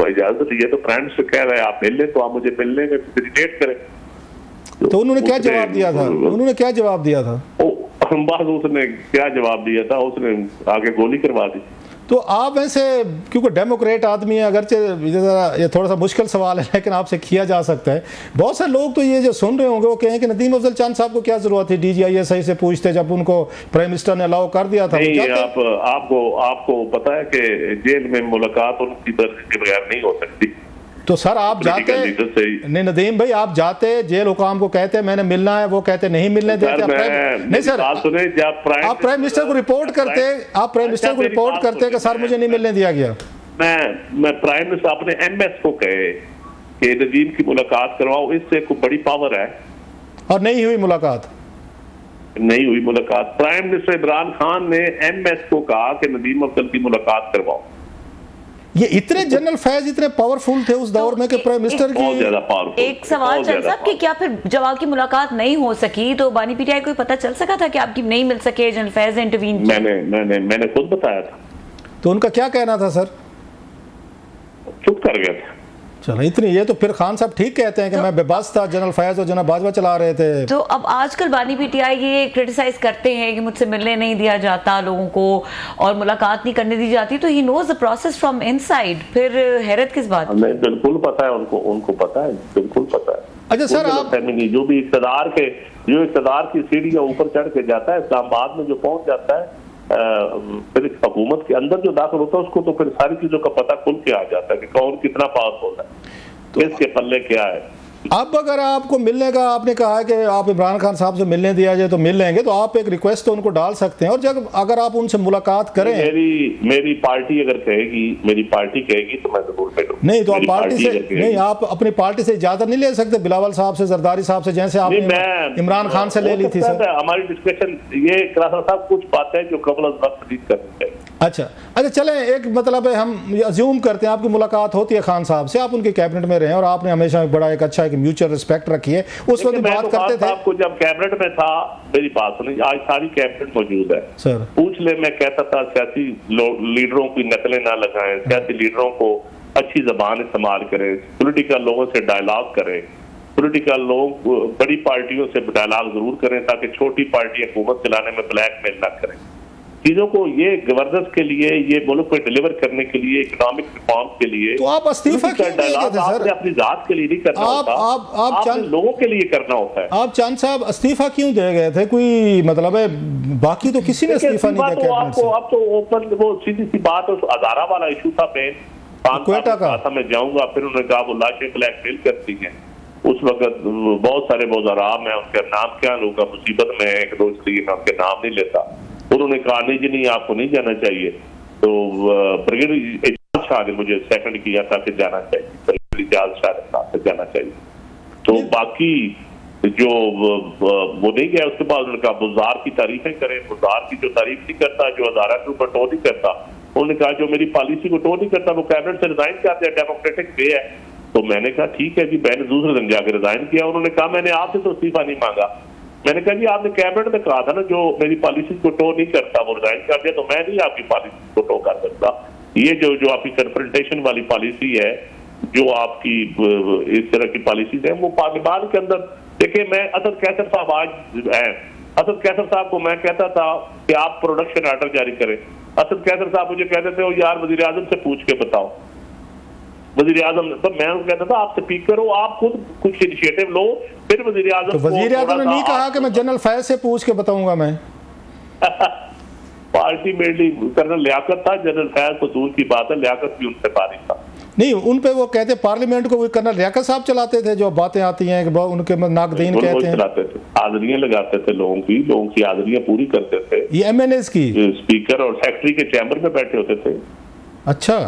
इजाजत ली है, तो प्राइम मिनिस्टर कह रहे हैं आप मिल लें, तो आप मुझे मिलने में फैसिलिटेट करें। तो उन्होंने क्या जवाब दिया था? उन्होंने क्या जवाब दिया था? बस उसने क्या जवाब दिया था, उसने आगे गोली करवा दी। तो आप वैसे क्योंकि डेमोक्रेट आदमी है, अगरचे ये थोड़ा सा मुश्किल सवाल है लेकिन आपसे किया जा सकता है, बहुत सारे लोग तो ये जो सुन रहे होंगे वो कहें कि नदीम अफजल चांद साहब को क्या जरूरत थी DGISI से पूछते जब उनको प्राइम मिनिस्टर ने अलाउ कर दिया था? नहीं, आपको पता है कि जेल में मुलाकात उनकी मर्जी के बगैर नहीं हो सकती। तो सर आप जाते नहीं, नदीम भाई आप जाते जेल हुकाम को कहते मैंने मिलना है, वो कहते नहीं मिलने देते। नहीं सर, आप प्राइम मिनिस्टर को रिपोर्ट करते, आप प्राइम मिनिस्टर को रिपोर्ट करते कि सर मुझे नहीं मिलने दिया गया। मैं प्राइम मिनिस्टर अपने MS को कहे कि नदीम की मुलाकात करवाओ, इससे कोई बड़ी पावर है। और नहीं हुई मुलाकात? नहीं हुई मुलाकात। प्राइम मिनिस्टर इमरान खान ने MS को कहा कि नदीम अफजल की मुलाकात करवाओ। ये इतने जनरल फैज इतने पावरफुल थे उस दौर में कि प्राइम मिनिस्टर की। एक सवाल चल साहब कि क्या फिर जब आपकी मुलाकात नहीं हो सकी तो बानी पीटीआई को पता चल सका था कि आपकी नहीं मिल सके, जनरल फैज इंटरवीन? मैंने खुद बताया था। तो उनका क्या कहना था सर? चुप कर गया था। चलो इतनी, ये तो फिर खान साहब ठीक कहते हैं कि मैं बेबस था, जनरल फैज और जनरल बाजवा चला रहे थे। तो अब आजकल बानी पीटीआई ये क्रिटिसाइज करते हैं कि मुझसे मिलने नहीं दिया जाता लोगों को और मुलाकात नहीं करने दी जाती, तो he knows the process from inside, फिर हैरत किस बात? नहीं, बिल्कुल पता है उनको पता है, बिल्कुल पता है। अच्छा सर, आप जो भी इक़्तिदार की सीढ़ियां ऊपर चढ़ के जाता है, इस्लामाबाद में जो पहुंच जाता है, फिर हुकूमत के अंदर जो दाखिल होता है उसको तो फिर सारी चीजों का पता खुल के आ जाता है कि कौन कितना पावरफुल है, किसके पल्ले क्या है। अब अगर आपको मिलने का, आपने कहा है कि आप इमरान खान साहब से मिलने दिया जाए तो मिल लेंगे, तो आप एक रिक्वेस्ट तो उनको डाल सकते हैं, और जब अगर आप उनसे मुलाकात करें। मेरी पार्टी अगर कहेगी, मेरी पार्टी कहेगी तो मैं जरूर मिलूंगा। नहीं तो आप पार्टी से नहीं, आप अपनी पार्टी से इजाजत नहीं ले सकते बिलावल साहब से, जरदारी साहब से, जैसे आपने इमरान खान से ले ली थी सर? हमारी डिस्कशन ये साहब कुछ बातें जो कबल वक्त करनी चाहिए। अच्छा चलें, एक मतलब है, हम अज्यूम करते हैं आपकी मुलाकात होती है खान साहब से, आप उनके कैबिनेट में रहे और आपने हमेशा बड़ा एक अच्छा म्यूचुअल रिस्पेक्ट रखी है, उस वक्त बात करते थे। आपको जब कैबिनेट में था, मेरी बात सुनिए, आज सारी कैबिनेट मौजूद है सर, पूछ ले, मैं कहता था सियासी लीडरों की नकलें ना लगाएं, सियासी लीडरों को अच्छी जबान इस्तेमाल करें, पॉलिटिकल लोगों से डायलॉग करें, पॉलिटिकल लोग बड़ी पार्टियों से डायलॉग जरूर करें ताकि छोटी पार्टी हुकूमत चलाने में ब्लैकमेल ना करें। चीजों को ये गवर्नेंस के लिए, ये मुल्क को डिलीवर करने के लिए, इकोनॉमिक रिफॉर्म के लिए, तो आप इस्तीफा क्यों दिए थे सर? आपने अपनी जात के लिए नहीं करना होता, आप लोगों के लिए करना होता है। आप चांद साहब इस्तीफा क्यों दे गए थे? कोई मतलब है, बाकी तो किसी ने इस्तीफा नहीं दिया कैबिनेट से। अब तो ओपन, वो सीधी सी बात, हजारा वाला इशू था, क्वेटा का मैं जाऊंगा, फिर उन्होंने कहा वो लाशें ब्लैकमेल करती हैं। उस वक्त बहुत सारे वज़रा, मैं उनका नाम क्या लूंगा, मुसीबत में एक दो, इसलिए मैं उनके नाम नहीं लेता, उन्होंने कहा नहीं जी नहीं, आपको नहीं जाना चाहिए। तो ब्रिगेडियर एजाज शाह ने मुझे सेकंड किया था कि जाना चाहिए, ब्रिगेडियर एजाज शाह ने कहा कि जाना चाहिए। तो बाकी जो वो नहीं गया, उसके बाद उन्होंने कहा बुज़दार की तारीफें करें, बुज़दार की जो तारीफ नहीं करता, जो हज़ारा के ऊपर टो नहीं करता, उन्होंने कहा जो मेरी पॉलिसी को टो नहीं करता वो कैबिनेट से रिजाइन करते हैं, डेमोक्रेटिक वे है। तो मैंने कहा ठीक है जी, मैंने दूसरे दिन जाकर रिजाइन किया। उन्होंने कहा मैंने आपसे तो इस्तीफा नहीं मांगा। मैंने कहा जी आपने कैबिनेट में कहा था ना जो मेरी पॉलिसी को टो नहीं करता वो रिजाइन कर दिया, तो मैं नहीं आपकी पॉलिसी को टो कर सकता। ये जो आपकी कन्फ्रंटेशन वाली पॉलिसी है, जो आपकी इस तरह की पॉलिसी है, वो पार्लियामान के अंदर देखिए, मैं असद कैसर साहब आज हैं, असद कैसर साहब को मैं कहता था कि आप प्रोडक्शन ऑर्डर जारी करें, असद कैसर साहब मुझे कहते थे यार वजीर आजम से पूछ के बताओ, वजीर आजम, तो मैं कहता था आप स्पीकर हो, आप खुद कुछ इनिशिएटिव लो, फिर वजीर आजम। तो वजीर आजम ने नहीं कहा कि मैं जनरल फैज से पूछ के बताऊंगा मैं। पार्टी मेनली कर्नल लियाकत था, जनरल फैज तो दूर की बात है, लियाकत भी उनसे पारी था। नहीं, उन पे वो कहते पार्लियामेंट को कर्नल लियाकत साहब चलाते थे, जो बातें आती हैं उनके नाकदीन कहते हैं, चलाते थे, हाजिरियां लगाते थे लोगों की हाजिरियां पूरी करते थे। ये MNAs की स्पीकर और सेक्रेटरी के चैम्बर में बैठे होते थे। अच्छा,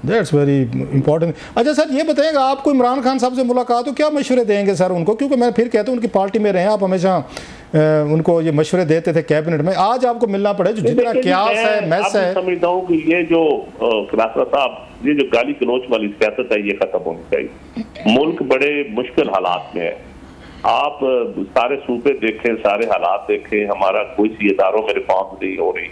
दैट्स वेरी इंपॉर्टेंट। अच्छा सर, ये बताएगा आपको इमरान खान साहब से मुलाकात हो, क्या मशवरे देंगे सर उनको? क्योंकि मैं फिर कहता हूँ उनकी पार्टी में रहे, आप हमेशा उनको ये मशवरे देते थे कैबिनेट में, आज आपको मिलना पड़े, जो जितना क्यास है, मैस है। समझता हूँ कि ये जो खलासा साहब, ये जो गाली गलौच वाली सियासत है, ये खत्म होनी चाहिए। मुल्क बड़े मुश्किल हालात में है, आप सारे सूबे देखें, सारे हालात देखें, हमारा कोई सी इदारों में रिफॉर्म नहीं हो रही,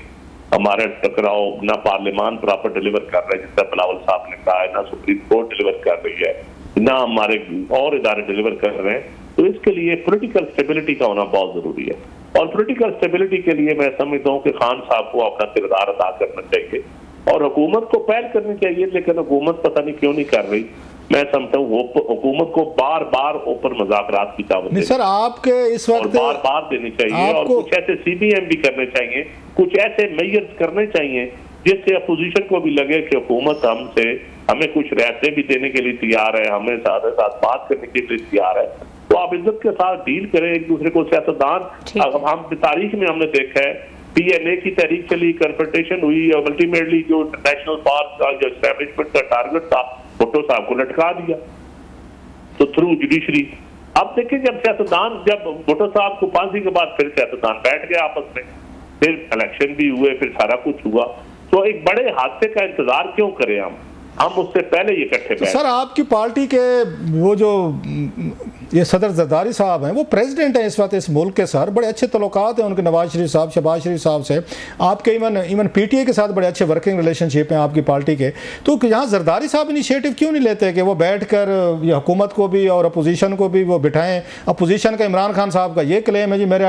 हमारे टकराव ना पार्लियामान प्रॉपर डिलीवर कर रहे हैं जिसका बिलावल साहब ने कहा है, ना सुप्रीम कोर्ट डिलीवर कर रही है, ना हमारे और इदारे डिलीवर कर रहे हैं। तो इसके लिए पॉलिटिकल स्टेबिलिटी का होना बहुत जरूरी है, और पॉलिटिकल स्टेबिलिटी के लिए मैं समझता हूँ कि खान साहब को अपना किरदार अदा करना चाहिए और हुकूमत को पहल करनी चाहिए, लेकिन हुकूमत पता नहीं क्यों नहीं कर रही। मैं समझता हूँ हुकूमत को बार बार ओपन मुज़ाकरात की दावत नहीं सर, आपके इस वक्त बार बार देनी चाहिए, और कुछ ऐसे CBM भी करने चाहिए, कुछ ऐसे मेजर्स करने चाहिए जिससे अपोजिशन को भी लगे कि हुकूमत हमसे, हमें कुछ रहते भी देने के लिए तैयार है, हमें साथ साथ बात करने के लिए तैयार है। तो आप इज्जत के साथ डील करें एक दूसरे को। सियासतदान हम तारीख में हमने देखा है, PNA की तहरीक चली, कन्फ्रंटेशन हुई, और अल्टीमेटली जो नेशनल पार्क का जो एस्टैब्लिशमेंट का टारगेट था, भुट्टो साहब को लटका दिया तो थ्रू जुडिशरी। अब देखिए, जब सियासतदान, जब भुट्टो साहब को फांसी के बाद फिर सियासतदान बैठ गए आपस में, फिर इलेक्शन भी हुए, फिर सारा कुछ हुआ, तो एक बड़े हादसे का इंतजार क्यों करें हम? हम उससे पहले ये इकट्ठे बैठे। सर आपकी पार्टी के वो जो ये सदर जरदारी साहब हैं वो प्रेसिडेंट हैं इस वक्त इस मुल्क के, सर बड़े अच्छे तल्लुकात हैं उनके नवाज शरीफ साहब, शहबाज शरीफ साहब से। आपके इवन पीटीए के साथ बड़े अच्छे वर्किंग रिलेशनशिप हैं आपकी पार्टी के। तो यहाँ जरदारी साहब इनिशिएटिव क्यों नहीं लेते कि वो बैठ कर हुकूमत को भी और अपोजिशन को भी वो बिठाएं? अपोजिशन का इमरान खान साहब का ये क्लेम है जी मेरे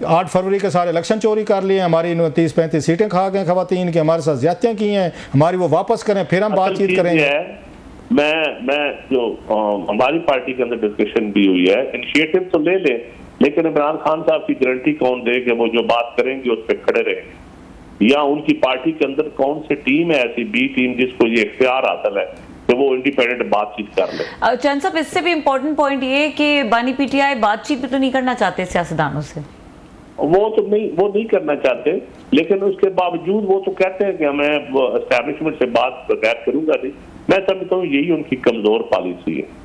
8 फरवरी के सारे इलेक्शन चोरी कर लिए, हमारी 30-35 सीटें खा गए खवातीन की, हमारे साथ ज्यादतियाँ की हैं, हमारी वो वापस करें फिर हम बातचीत करेंगे। मैं जो हमारी पार्टी के अंदर डिस्कशन भी हुई है, इनिशिएटिव तो ले लें, लेकिन इमरान खान साहब की गारंटी कौन दे कि वो जो बात करेंगे उस पर खड़े रहेंगे? या उनकी पार्टी के अंदर कौन सी टीम है ऐसी बी टीम जिसको ये इख्तियार हासिल है कि वो इंडिपेंडेंट बातचीत कर ले? चंद साहब, इससे भी इम्पोर्टेंट पॉइंट ये कि बानी पीटीआई बातचीत भी तो नहीं करना चाहते सियासतदानों से। वो नहीं करना चाहते, लेकिन उसके बावजूद वो तो कहते हैं कि मैं एस्टैब्लिशमेंट से बात बगैर करूंगा नहीं। मैं समझता हूँ यही उनकी कमजोर पॉलिसी है।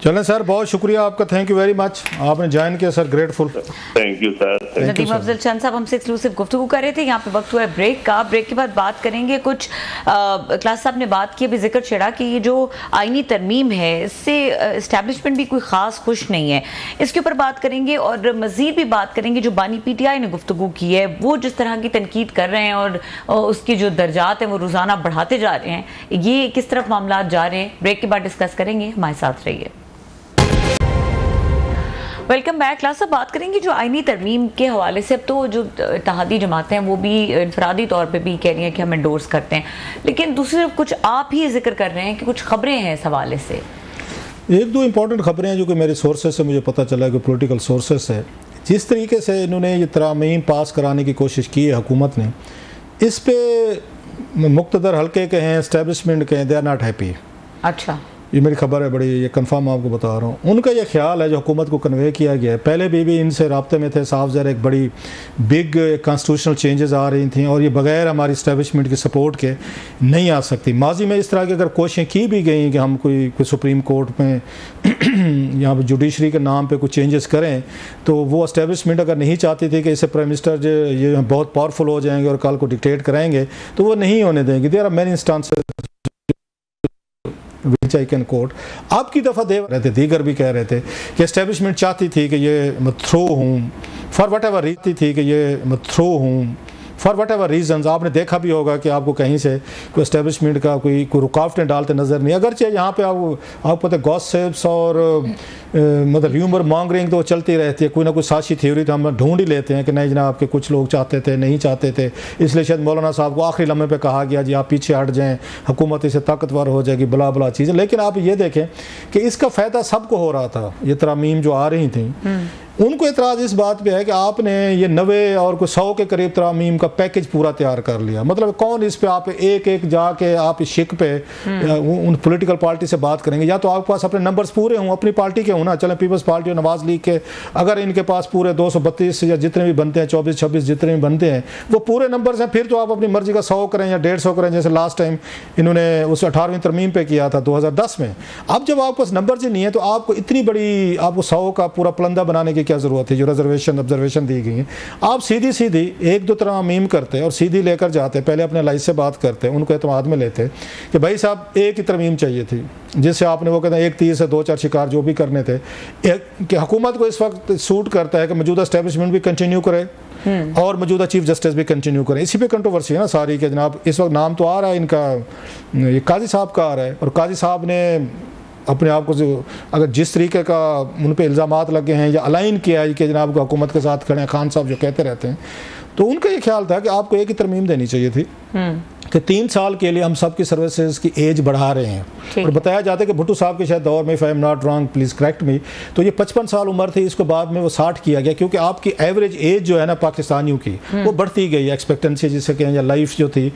चलें सर, बहुत शुक्रिया आपका, थैंक यू वेरी मच, आपने ज्वाइन किया sir, grateful. Thank you sir. Nadeem Afzal Chan साहब हमसे एक्सक्लूसिव गुफ्तगू कर रहे थे। यहाँ पे वक्त हुआ है ब्रेक का, ब्रेक के बाद बात करेंगे कुछ क्लास साहब ने बात की, अभी जिक्र छेड़ा कि ये जो आईनी तरमीम है इससे इस्टेब्लिशमेंट भी कोई ख़ास खुश नहीं है, इसके ऊपर बात करेंगे और मज़ीद भी बात करेंगे जो बानी पीटीआई ने गुफ्तगू की है वो जिस तरह की तनकीद कर रहे हैं और उसकी जो दर्जात हैं वो रोज़ाना बढ़ाते जा रहे हैं, ये किस तरफ मामला जा रहे हैं, ब्रेक के बाद डिस्कस करेंगे, हमारे साथ रहिए। Welcome back. क्लास साहब बात करेंगे जो आईनी तरमीम के हवाले से। अब तो जो इत्तेहादी जमातें हैं वो भी इनफरादी तौर पे भी कह रही हैं कि हम एंडोर्स करते हैं, लेकिन दूसरी तरफ कुछ आप ही जिक्र कर रहे हैं कि कुछ खबरें हैं इस हवाले से। एक दो इंपॉर्टेंट खबरें हैं जो कि मेरे सोर्सेज से मुझे पता चला है कि पॉलिटिकल सोर्सेज से जिस तरीके से इन्होंने ये तरमीम पास कराने की कोशिश की है हुकूमत ने, इस पे मुक्तदर हल्के के हैं, एस्टेब्लिशमेंट के हैं, दे आर नॉट हैप्पी। अच्छा, ये मेरी खबर है बड़ी, ये कंफर्म आपको बता रहा हूँ। उनका ये ख्याल है जो हुकूमत को कन्वे किया गया है, पहले भी इनसे राब्ते में थे, साफ ज़रा एक बड़ी बिग कॉन्स्टिट्यूशनल चेंजेस आ रही थी और ये बग़ैर हमारी इस्टेब्लिशमेंट की सपोर्ट के नहीं आ सकती। माजी में इस तरह की अगर कोशिशें की भी गई कि हम कोई सुप्रीम कोर्ट में यहाँ पर जुडिशरी के नाम पे कुछ चेंजेस करें, तो वो इस्टेब्लिशमेंट अगर नहीं चाहती थी कि इससे प्राइम मिनिस्टर जो ये बहुत पावरफुल हो जाएंगे और कल को डिक्टेट कराएंगे, तो वो नहीं होने देंगे। There are many instances which I can quote. आपकी दफ़ा दे रहे थे, दीगर भी कह रहे थे कि एस्टेब्लिशमेंट चाहती थी कि ये मैं थ्रू हूँ फॉर वट एवर रीति थी कि ये मैं थ्रू हूँ फॉर वट एवर रीजन्स। आपने देखा भी होगा कि आपको कहीं से कोई एस्टेब्लिशमेंट का कोई रुकावटें डालते नज़र नहीं, अगरचे यहाँ पे आपको पता है गॉसिप्स और मतलब ह्यूमर मॉन्गरिंग तो चलती रहती है, कोई ना कोई साजिशी थ्योरी तो हम ढूंढ ही लेते हैं कि नहीं जनाब के कुछ लोग चाहते थे, नहीं चाहते थे, इसलिए शायद मौलाना साहब को आखिरी लम्हे पे कहा गया जी आप पीछे हट जाएं, हुकूमत इससे ताकतवर हो जाएगी, बला बला चीज़ें। लेकिन आप ये देखें कि इसका फ़ायदा सबको हो रहा था। ये तरमीम जो आ रही थी उनको एतराज़ इस बात पे है कि आपने ये 90 और कोई 100 के करीब तरमीम का पैकेज पूरा तैयार कर लिया। मतलब कौन इस पे आप एक जाके आप इस शिक पे उन पॉलिटिकल पार्टी से बात करेंगे, या तो आपके पास अपने नंबर्स पूरे हों, अपनी पार्टी के हों ना, चलें पीपल्स पार्टी और नवाज लीग के, अगर इनके पास पूरे 232 या जितने भी बनते हैं 24-26 जितने भी बनते हैं वो पूरे नंबर्स हैं, फिर तो आप अपनी मर्जी का 100 करें या 150 करें, जैसे लास्ट टाइम इन्होंने उस 18वीं तरमीम पे किया था 2010 में। अब जब आपके पास नंबर नहीं है तो आपको इतनी बड़ी आपको 100 का पूरा पलंदा बनाने की क्या ज़रूरत है? जो ऑब्जर्वेशन दी गई है, आप सीधी एक दो तरमीम करते और सीधी लेकर जाते, पहले अपने लाइस से बात करते, उनको एतमाद में लेते कि भाई साहब एक ही तरमीम चाहिए थी, जिससे आपने वो कहते हैं 1 तीर से 2-4 शिकार जो भी करने थे, कि हुकूमत को इस वक्त सूट करता है कि मौजूदा एस्टेब्लिशमेंट भी कंटिन्यू करे और मौजूदा चीफ जस्टिस भी कंटिन्यू करें। इसी पे कंट्रोवर्सी है ना सारी के जनाब। इस वक्त नाम तो आ रहा है इनका, ये काजी साहब का आ रहा है, और काजी साहब ने अपने आप को जो अगर जिस तरीके का उन पर इल्ज़ामात लगे हैं या अलाइन किया है कि जनाब को हुकूमत के साथ खड़े हैं, खान साहब जो कहते रहते हैं, तो उनका ये ख्याल था कि आपको एक ही तरमीम देनी चाहिए थी कि 3 साल के लिए हम सब की सर्विसेज की एज बढ़ा रहे हैं। और बताया जाता है कि भुट्टो साहब के शायद दौर में, if I am not wrong please correct मी, तो ये 55 साल उम्र थी, इसको बाद में वो 60 किया गया, क्योंकि आपकी एवरेज एज जो है ना पाकिस्तानियों की वो बढ़ती गई, एक्सपेक्टेंसी जिसे कहें या लाइफ जो थी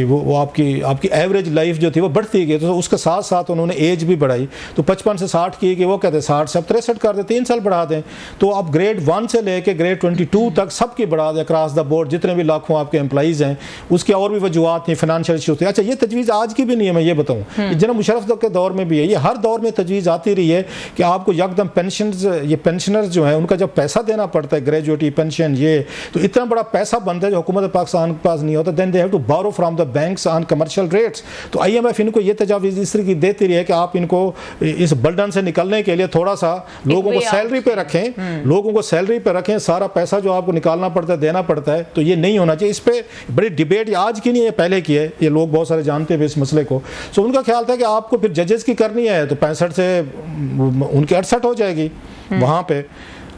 वो आपकी एवरेज लाइफ जो थी वो बढ़ती गई, तो उसके साथ साथ उन्होंने एज भी बढ़ाई, तो 55 से 60 की कि वो कहते हैं 60 से अब 63 कर दें, 3 साल बढ़ा दें, तो आप ग्रेड 1 से लेके ग्रेड 22 तक सबकी बढ़ा दें अक्रॉस अक्रॉस द बोर्ड जितने भी लाखों आपके एम्प्लॉइज़ हैं, उसकी और भी वजूहत थी, फाइनेंशियल इशूज़ थे। अच्छा, ये तजवीज़ आज की भी नहीं है, मैं ये बताऊँ, जनाब मुशर्रफ के दौर में भी है, ये हर दौर में तजवीज़ आती रही है कि आपको यकदम पेंशनर्स जो हैं उनका जब पैसा देना पड़ता है, ग्रेजुएटी पेंशन, ये तो इतना बड़ा पैसा बनता है जो हुकूमत पाकिस्तान के पास नहीं होता, then they have to borrow from the banks on commercial rates. तो IMF इनको ये तजावीज़ इस तरह की देती रही है कि आप इनको इस बर्डन से निकलने के लिए थोड़ा सा लोगों को सैलरी पे रखें, लोगों को सैलरी पे रखें, सारा पैसा जो आपको निकालना पड़ता है देना पड़ता है, तो ये नहीं होना चाहिए। इस पर बड़ी डिबेट आज की नहीं है, पहले की है, ये लोग बहुत सारे जानते हैं इस मसले को। सो उनका ख्याल था कि आपको फिर जजेस की करनी है तो 65 से उनकी 68 हो जाएगी वहाँ पे,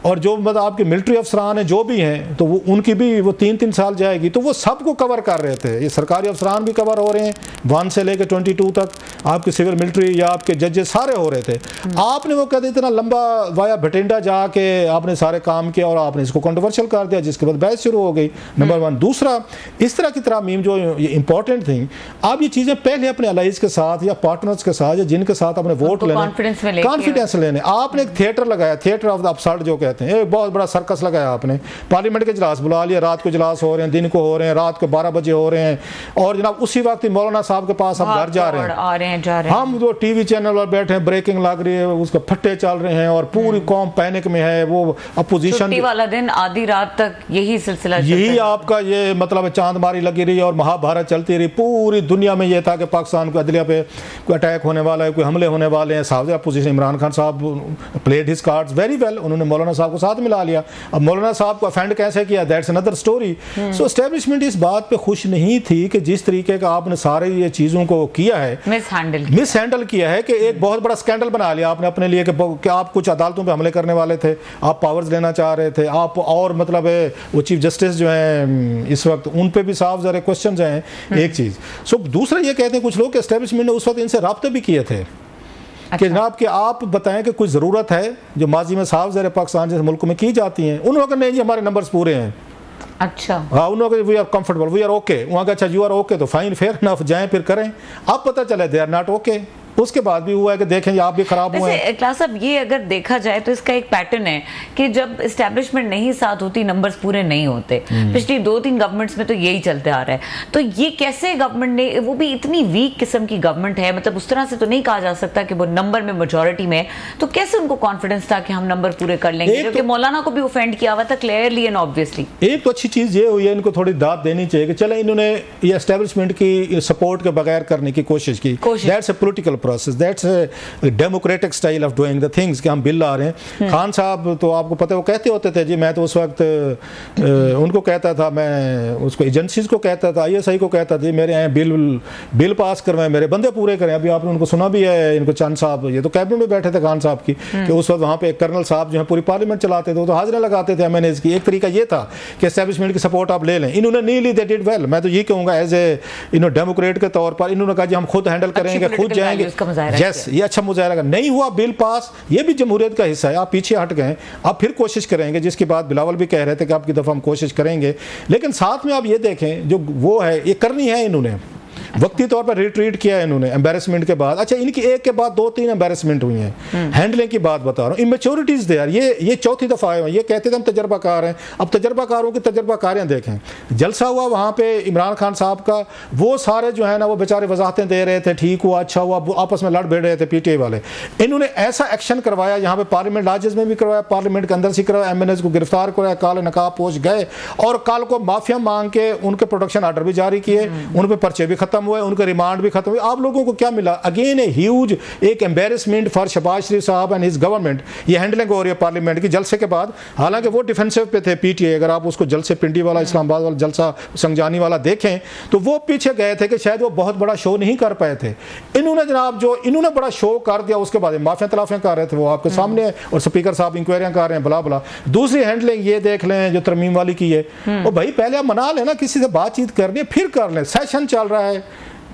और जो मतलब आपके मिलिट्री अफसरान हैं जो भी हैं तो वो उनकी भी वो 3-3 साल जाएगी। तो वो सबको कवर कर रहे थे, ये सरकारी अफसरान भी कवर हो रहे हैं 1 से लेकर 22 तक, आपके सिविल मिलिट्री या आपके जजेस सारे हो रहे थे। आपने वो कहते इतना लंबा वाया भटिंडा जाके आपने सारे काम किया और आपने इसको कंट्रोवर्शियल कर दिया, जिसके बाद बहस शुरू हो गई, नंबर 1। दूसरा, इस तरह की तरमीम जो ये इंपॉर्टेंट थी, आप ये चीज़ें पहले अपने अलाइज के साथ या पार्टनर्स के साथ या जिनके साथ अपने वोट लेने, कॉन्फिडेंस लेने, आपने एक थिएटर लगाया, थिएटर ऑफ द अपसर्ड जो कहते हैं, एक बहुत बड़ा सर्कस लगाया आपने, पार्लियामेंट के इजलास बुला लिया, रात को इजलास हो रहे हैं, दिन को हो रहे हैं, रात को 12 बजे हो रहे हैं, और जनाब उसी वक्त मौलाना साहब के पास हम घर जा रहे हैं, हम जो टीवी चैनल पर बैठे हैं, ब्रेकिंग लग रही है, उसके फट्टे चल रहे हैं और पूरी कौम पैनिक में है, वो अपोजिशन वाला दिन आधी रात तक यही सिलसिला, यही आपका ये मतलब चांदमारी लगी रही और महाभारत चलती रही, पूरी दुनिया में ये था कि पाकिस्तान को अदलिया पे कोई अटैक होने वाला है, कोई हमले होने वाले हैं। साहब अपोजिशन इमरान खान साहब played his cards very well, उन्होंने मौलाना साहब को साथ मिला लिया। अब मौलाना साहब को अफेंड कैसे किया, that's another story. So establishment इस बात पे खुश नहीं थी कि जिस तरीके का आपने सारे ये चीज़ों को किया है, मिस हैंडल किया है, कि एक बहुत बड़ा स्कैंडल बना लिया आपने अपने लिए कि आप कुछ अदालतों पे हमले करने वाले थे, आप पावर्स लेना चाह रहे थे, आप और मतलब वो चीफ जस्टिस जो हैं इस वक्त उन पे भी साफ ज़रा क्वेश्चन हैं, एक चीज़। सो दूसरा ये कहते हैं कुछ लोग कि एस्टेब्लिशमेंट ने उस वक्त इनसे राब्ते भी किए थे कि जनाब कि आप बताएं कि कोई ज़रूरत है जो माजी में साफ ज़र पाकिस्तान जैसे मुल्क में की जाती हैं, उन्होंने कहा नहीं जी हमारे नंबर्स पूरे हैं। अच्छा, हाँ, उन्होंने we are comfortable, we are okay, वहाँ का अच्छा यू आर ओके, तो फाइन, फेयर इनफ, जाएं फिर करें। अब पता चले दे आर नॉट ओके, उसके बाद भी हुआ है कि देखें आप भी खराब हुए हैं। क्लास साहब, ये अगर देखा जाए तो इसका एक पैटर्न है कि जब एस्टैब्लिशमेंट नहीं साथ होती, नंबर्स पूरे नहीं होते। पिछली 2-3 गवर्नमेंट्स में तो यही चलते आ रहा है। तो ये कैसे गवर्नमेंट ने, वो भी इतनी वीक किस्म की गवर्नमेंट है, मतलब उस तरह से तो नहीं कहा जा सकता कि वो नंबर में मेजोरिटी में, तो कैसे उनको कॉन्फिडेंस था कि हम नंबर पूरे कर लेंगे, क्योंकि मौलाना को भी ऑफेंड किया हुआ था क्लियरली एंड ऑब्वियसली। एक तो अच्छी चीज़ ये हुई है, इनको थोड़ी दाद देनी चाहिए कि चले इन्होंने ये एस्टैब्लिशमेंट की सपोर्ट के बगैर करने की कोशिश की। That's a political process, that's democratic style of doing the things कि हम बिल ला रहे हैं। खान साहब तो आपको पता है वो कहते होते थे जी, मैं तो उस वक्त उनको कहता था, मैं उसको एजेंसीज को कहता था, ISI को कहता था मेरे यहाँ बिल पास करवाएं, मेरे बंदे पूरे करें। अभी आपने उनको सुना भी है, इनको चंद साहब, ये तो कैबिनेट में बैठे थे खान साहब की, कि उस वक्त वहाँ पे एक कर्नल साहब जो है पूरी पार्लियामेंट चलाते थे, वो तो हाजिर लगाते थे MNAs की। एक तरीका ये था कि एस्टैब्लिशमेंट की सपोर्ट आप ले लें, इन्होंने नहीं ली, दे डिड वेल। मैं तो ये कहूँगा एज ए डेमोक्रेट के तौर पर इन्होंने कहा जी हम खुद हैंडल करेंगे, खुद जाएंगे। यस, ये अच्छा मुजाहरा लगा। नहीं हुआ बिल पास, ये भी जमहूरियत का हिस्सा है, आप पीछे हट गए, आप फिर कोशिश करेंगे, जिसकी बात बिलावल भी कह रहे थे कि आपकी दफ़ा हम कोशिश करेंगे। लेकिन साथ में आप ये देखें जो वो है ये करनी है, इन्होंने वक्ती तौर पर रिट्रीट किया है इन्होंने एम्बेरसमेंट के बाद। अच्छा, इनकी एक के बाद 2-3 एम्बेरसमेंट हुई हैं, हैंडलिंग की बात बता रहा हूँ, इमेच्योरिटीज दे यार, ये चौथी दफ़ा आए हैं। ये कहते थे हम तजर्बाकार हैं, अब तजर्बाकारों की तजर्बाकारियाँ देखें। जलसा हुआ वहाँ पे इमरान खान साहब का, वो सारे जो है ना वो बेचारे वजाहतें दे रहे थे, ठीक हुआ, अच्छा हुआ, आपस में लड़ भिड़ रहे थे PTI वाले। इन्होंने ऐसा एक्शन करवाया, यहाँ पे पार्लियामेंट लाजेस में भी करवाया, पार्लियामेंट के अंदर से करवाया, MNAs को गिरफ्तार करवाया, काले नकाब पोश गए, और कल को माफिया मांग के उनके प्रोटेक्शन ऑर्डर भी जारी किए, उन पर पर्चे भी खत्म हुए, उनके रिमांड भी खत्म हुई। आप लोगों को क्या मिला? अगेन ए ह्यूज एक एम्बेरसमेंट फॉर शहबाज शरीफ साहब एंड हिज गवर्नमेंट। ये हैंडलिंग हो रही है पार्लियामेंट की जलसे के बाद। हालांकि वो डिफेंसिव पे थे PTI, अगर आप उसको जलसे पिंडी वाला, इस्लामाबाद वाला जलसा, संगजानी वाला देखें तो वो पीछे गए थे कि शायद वो बहुत बड़ा शो नहीं कर पाए थे। इन्होंने जनाब जो इन्होंने बड़ा शो कर दिया, उसके बाद माफिया तलाफियाँ कर रहे थे वो आपके सामने, और स्पीकर साहब इंक्वायरियाँ कर रहे हैं, बला बला। दूसरी हैंडलिंग ये देख लें जो तरमीम वाली की है, वो भाई पहले आप मना लेना, किसी से बातचीत करनी है फिर कर लें। सेशन चल रहा है,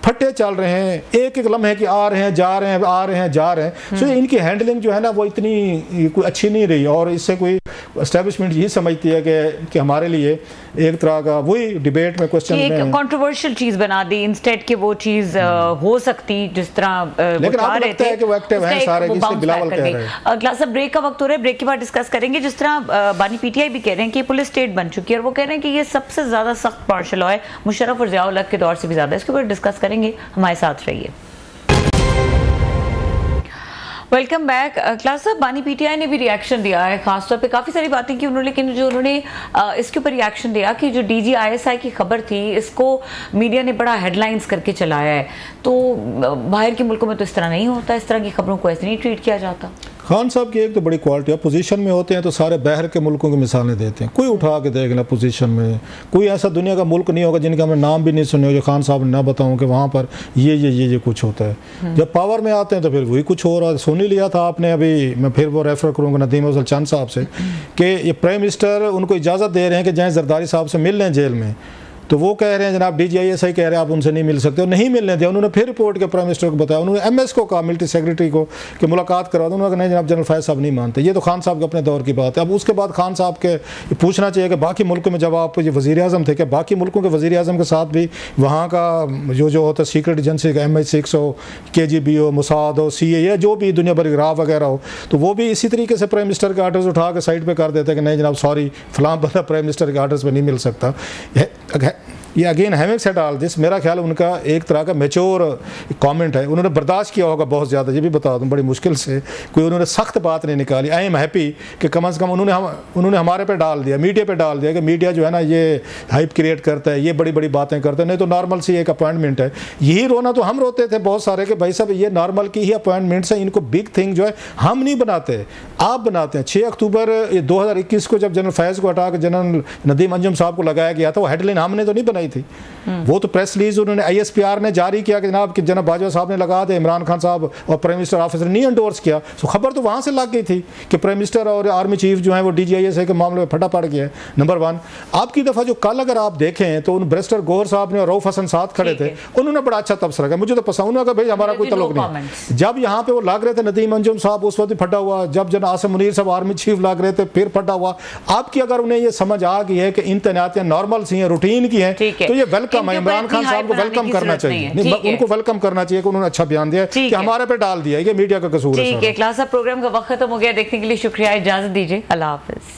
फट्टे चल रहे हैं, एक एक लम्हे की आ रहे हैं जा रहे हैं, आ रहे हैं जा रहे हैं। सो इनकी हैंडलिंग जो है ना वो इतनी कोई अच्छी नहीं रही, और इससे कोई एस्टेब्लिशमेंट यही समझती है कि हमारे लिए एक तरह का वही डिबेट में क्वेश्चन में कंट्रोवर्शियल चीज बना दी इंस्टेड कि वो चीज हो सकती जिस तरह लेकिन आपको लगता है कि वो एक्टिव हैं सारे, जिससे बिलावल कह रहे हैं। क्लास अब ब्रेक का वक्त हो रहा है, ब्रेक के बाद डिस्कस करेंगे। जिस तरह बानी पीटीआई भी कह रहे हैं कि पुलिस स्टेट बन चुकी है और वो कह रहे हैं कि ये सबसे ज्यादा सख्त मार्शल लॉ है, मुशर्रफ और ज़िया-उल हक के दौर से भी ज्यादा। इसके ऊपर डिस्कस करेंगे, हमारे साथ रहिए। Welcome back. क्लास साहब, बानी पीटीआई ने भी रिएक्शन दिया है, खासतौर पे काफ़ी सारी बातें की उन्होंने, लेकिन जो उन्होंने इसके ऊपर रिएक्शन दिया कि जो डीजी आईएसआई की खबर थी इसको मीडिया ने बड़ा हेडलाइंस करके चलाया है, तो बाहर के मुल्कों में तो इस तरह नहीं होता, इस तरह की खबरों को ऐसे नहीं ट्रीट किया जाता। खान साहब की एक तो बड़ी क्वालिटी है, पोजीशन में होते हैं तो सारे बाहर के मुल्कों की मिसालें देते हैं। कोई उठा के देख लें पोजीशन में, कोई ऐसा दुनिया का मुल्क नहीं होगा जिनका मैं नाम भी नहीं सुने जो खान साहब ने ना बताऊं कि वहाँ पर ये कुछ होता है। जब पावर में आते हैं तो फिर वही कुछ हो रहा है। सुन ही लिया था आपने अभी, मैं फिर वो रेफर करूँगा नदीम अफजल चंद साहब से कि ये प्राइम मिनिस्टर उनको इजाज़त दे रहे हैं कि जाएँ जरदारी साहब से मिल लें जेल में, तो वो कह रहे हैं जनाब DGISI कह रहे हैं आप उनसे नहीं मिल सकते, और नहीं मिलने दिया। उन्होंने फिर रिपोर्ट के प्राइम मिनिस्टर को बताया, उन्होंने MS को कहा, मिलिट्री सेक्रेटरी को, कि मुलाकात करवा दो। उन्होंने कहा नहीं जनाब जनरल फैज साहब नहीं मानते। ये तो खान साहब के अपने दौर की बात है। अब उसके बाद खान साहब के पूछना चाहिए कि बाकी मुल्कों में जब आप ये वज़ीर आज़म थे, कि बाकी मुल्कों के वज़ीर आज़म के साथ भी वहाँ का जो होता है सीक्रेट एजेंसी का MI6 हो, KGB हो, मोसाद हो, CIA या जो भी दुनिया भर राव वगैरह हो, तो वो भी इसी तरीके से प्राइम मिनिस्टर के आर्डर्स उठा के साइड पर कर देते हैं कि नहीं जनाब सॉरी फलां बंदा प्राइम मिनिस्टर के आर्डर्स पर नहीं मिल सकता। ये again having said all this, मेरा ख्याल उनका एक तरह का मैच्योर कमेंट है। उन्होंने बर्दाश्त किया होगा बहुत ज़्यादा, ये भी बता दूं बड़ी मुश्किल से कोई उन्होंने सख्त बात नहीं निकाली। आई एम हैप्पी कि कम से कम उन्होंने हमारे पे डाल दिया, मीडिया पे डाल दिया कि मीडिया जो है ना ये हाइप क्रिएट करता है, ये बड़ी बड़ी बातें करता है, नहीं तो नॉर्मल सी एक अपॉइंटमेंट है। यही रोना तो हम रोते थे बहुत सारे कि भाई साहब ये नॉर्मल की ही अपॉइंटमेंट्स हैं, इनको बिग थिंग जो है हम नहीं बनाते, आप बनाते हैं। 6 अक्टूबर 2021 को जब जनरल फैज़ को हटा के जनरल नदीम अंजुम साहब को लगाया गया था, वो हेडलाइन हमने तो नहीं बनाई थी, वो तो प्रेस रिलीज उन्होंने ISPR ने जारी किया कि जनाब बाजवा साहब ने लगा दे, इमरान खान साहब और प्राइम मिनिस्टर ऑफिस ने नहीं एंडोर्स किया। तो खबर तो वहाँ से लग गई थी कि प्राइम मिनिस्टर और आर्मी चीफ जो है वो DGISI के मामले में फटा पड़ गया है। नंबर 1 आपकी दफ़ा जो कल अगर आप देखें तो उन बैरिस्टर गौहर साहब ने और रऊफ हसन साथ खड़े थे, उन्होंने बड़ा अच्छा तबसरा किया, मुझे तो पसंद उन्होंने कहा भाई हमारा कोई तल्लुक नहीं। जब यहाँ पे वो लग रहे थे नदीम अंजुम साहब उस वक्त फटा हुआ, जब जन आसिम मुनीर साहब आर्मी चीफ लग रहे थे फिर फटा हुआ। आपकी अगर उन्हें ये समझ आ गई है कि इन तैनातियाँ नॉर्मल सी हैं, रूटीन की हैं, तो ये वेलकम है। इमरान खान साहब को वेलकम करना चाहिए, उनको वेलकम करना चाहिए कि उन्होंने अच्छा बयान दिया कि हमारे पे डाल दिया, ये मीडिया का कसूर है। ठीक है, क्लास ऑफ प्रोग्राम का वक्त खत्म हो गया, देखने के लिए शुक्रिया, इजाजत दीजिए, अल्लाह हाफिज।